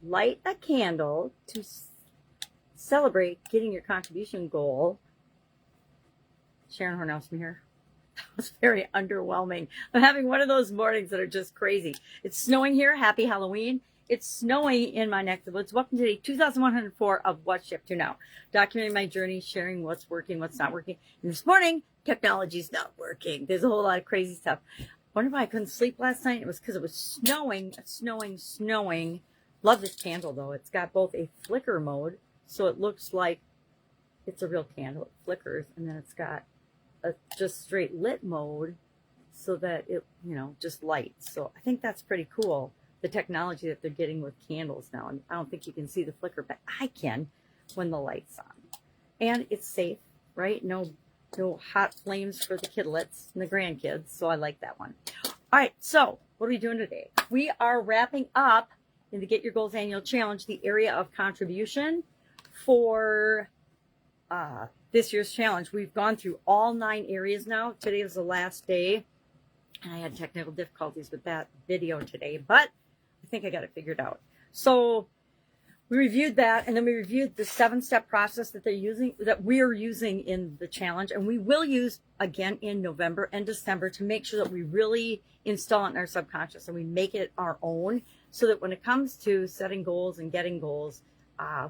light a candle to celebrate getting your contribution goal. Sharon Horne-Ellstrom here. That was very underwhelming. I'm having one of those mornings that are just crazy. It's snowing here. Happy Halloween. It's snowing in my neck of the woods. Welcome to day 2104 of What's She Up To Now. Documenting my journey, sharing what's working, what's not working. And this morning, technology's not working. There's a whole lot of crazy stuff. Wonder why I couldn't sleep last night. It was because it was snowing. Love this candle though. It's got both a flicker mode, so it looks like it's a real candle. It flickers, and then it's got a just straight lit mode, so that it, just lights. So I think that's pretty cool. The technology that they're getting with candles now, and I don't think you can see the flicker, but I can when the light's on. And it's safe, right? No hot flames for the kidlets and the grandkids, so I like that one. All right, so what are we doing today? We are wrapping up in the Get Your Goals Annual Challenge, the area of contribution for this year's challenge. We've gone through all 9 areas now. Today was the last day, and I had technical difficulties with that video today, but I think I got it figured out. So we reviewed that, and then we reviewed the 7-step process that we're using in the challenge, and we will use again in November and December to make sure that we really install it in our subconscious and we make it our own, so that when it comes to setting goals and getting goals,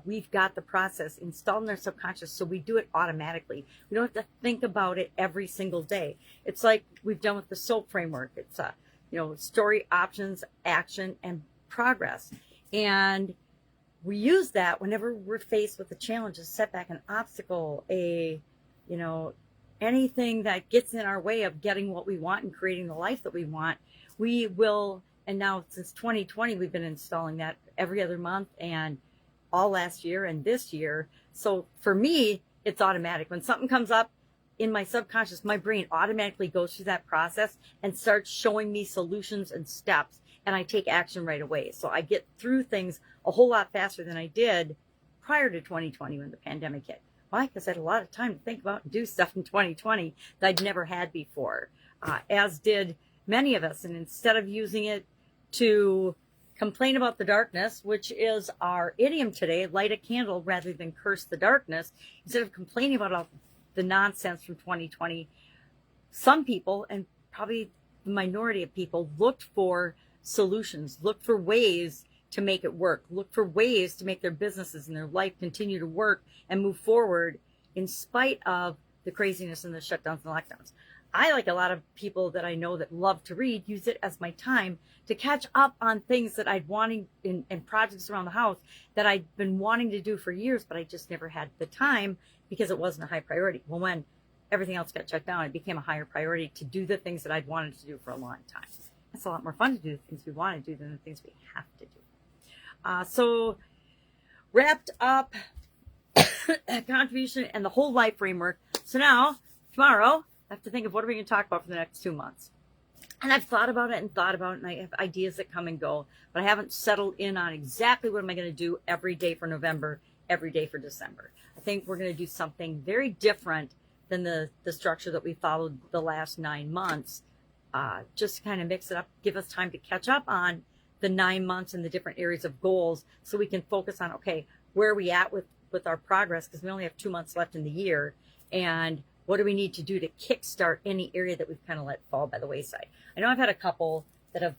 we've got the process installed in our subconscious, so we do it automatically. We don't have to think about it every single day. It's like we've done with the SOAP framework. It's story, options, action, and progress. And we use that whenever we're faced with a challenge, a setback, an obstacle, anything that gets in our way of getting what we want and creating the life that we want. We will, and now since 2020, we've been installing that every other month and all last year and this year. So for me, it's automatic. When something comes up in my subconscious, my brain automatically goes through that process and starts showing me solutions and steps, and I take action right away. So I get through things a whole lot faster than I did prior to 2020 when the pandemic hit. Why? Because I had a lot of time to think about and do stuff in 2020 that I'd never had before, as did many of us. And instead of using it to complain about the darkness, which is our idiom today, light a candle rather than curse the darkness, instead of complaining about all the nonsense from 2020, some people, and probably the minority of people, looked for solutions, looked for ways to make it work, look for ways to make their businesses and their life continue to work and move forward in spite of the craziness and the shutdowns and lockdowns. I, like a lot of people that I know that love to read, use it as my time to catch up on things that I'd wanting in projects around the house that I'd been wanting to do for years, but I just never had the time because it wasn't a high priority. Well, when everything else got shut down, it became a higher priority to do the things that I'd wanted to do for a long time. It's a lot more fun to do the things we want to do than the things we have to do. So wrapped up contribution and the whole life framework. So now, tomorrow, I have to think of what are we going to talk about for the next 2 months. And I've thought about it, and I have ideas that come and go, but I haven't settled in on exactly what am I going to do every day for November, every day for December. I think we're going to do something very different than the structure that we followed the last 9 months, just to kind of mix it up, give us time to catch up on the 9 months and the different areas of goals, so we can focus on, okay, where are we at with our progress, because we only have 2 months left in the year, and what do we need to do to kickstart any area that we've kind of let fall by the wayside. I know I've had a couple that have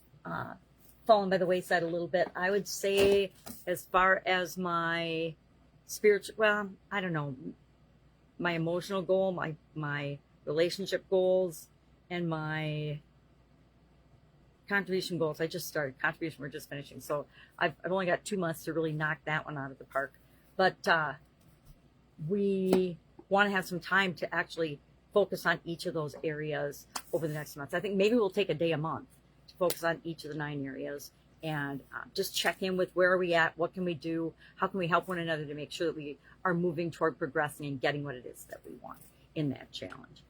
fallen by the wayside a little bit. I would say as far as my spiritual, my emotional goal, my relationship goals, and my contribution goals. I just started contribution. We're just finishing. So I've only got 2 months to really knock that one out of the park. But we want to have some time to actually focus on each of those areas over the next months. I think maybe we'll take a day a month to focus on each of the 9 areas and just check in with where are we at, what can we do, how can we help one another to make sure that we are moving toward progressing and getting what it is that we want in that challenge.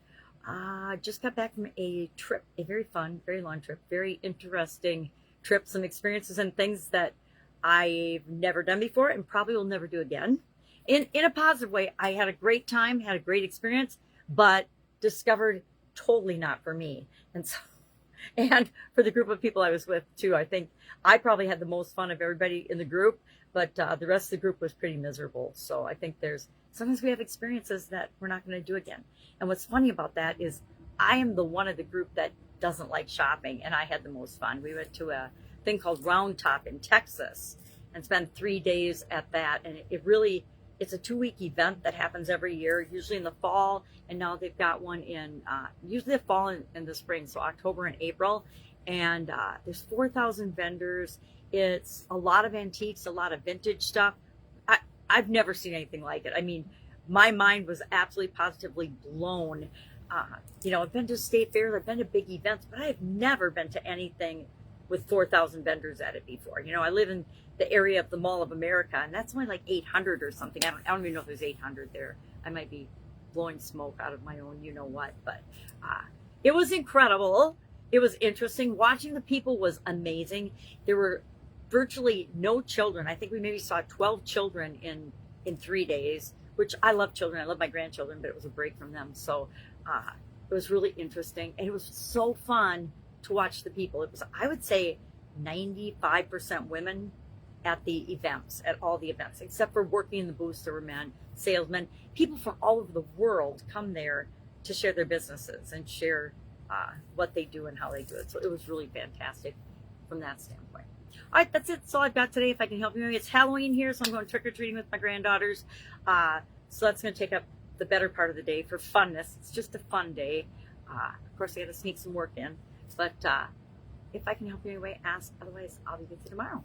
Just got back from a trip, a very fun, very long trip, very interesting trip, some experiences and things that I've never done before and probably will never do again. In a positive way, I had a great time, had a great experience, but discovered totally not for me. And so And for the group of people I was with too, I think I probably had the most fun of everybody in the group, but the rest of the group was pretty miserable. So I think there's sometimes we have experiences that we're not going to do again. And what's funny about that is I am the one of the group that doesn't like shopping, and I had the most fun. We went to a thing called Round Top in Texas and spent 3 days at that, and it really it's a 2-week event that happens every year, usually in the fall, and now they've got one in usually the fall and the spring, so October and April. And there's 4,000 vendors. It's a lot of antiques, a lot of vintage stuff. I've never seen anything like it. I mean, my mind was absolutely positively blown. I've been to state fairs, I've been to big events, but I've never been to anything with 4,000 vendors at it before. I live in the area of the Mall of America, and that's only like 800 or something. I don't even know if there's 800 there. I might be blowing smoke out of my own, what, but it was incredible. It was interesting. Watching the people was amazing. There were virtually no children. I think we maybe saw 12 children in 3 days, which I love children. I love my grandchildren, but it was a break from them. So it was really interesting, and it was so fun to watch the people. It was, I would say, 95% women at the events, at all the events, except for working in the booths. There were men, salesmen, people from all over the world come there to share their businesses and share what they do and how they do it. So it was really fantastic from that standpoint. All right, that's it. That's all I've got today. If I can help you, it's Halloween here, so I'm going trick-or-treating with my granddaughters. So that's going to take up the better part of the day for funness. It's just a fun day. Of course, I got to sneak some work in. But if I can help you anyway, ask. Otherwise, I'll be with you tomorrow.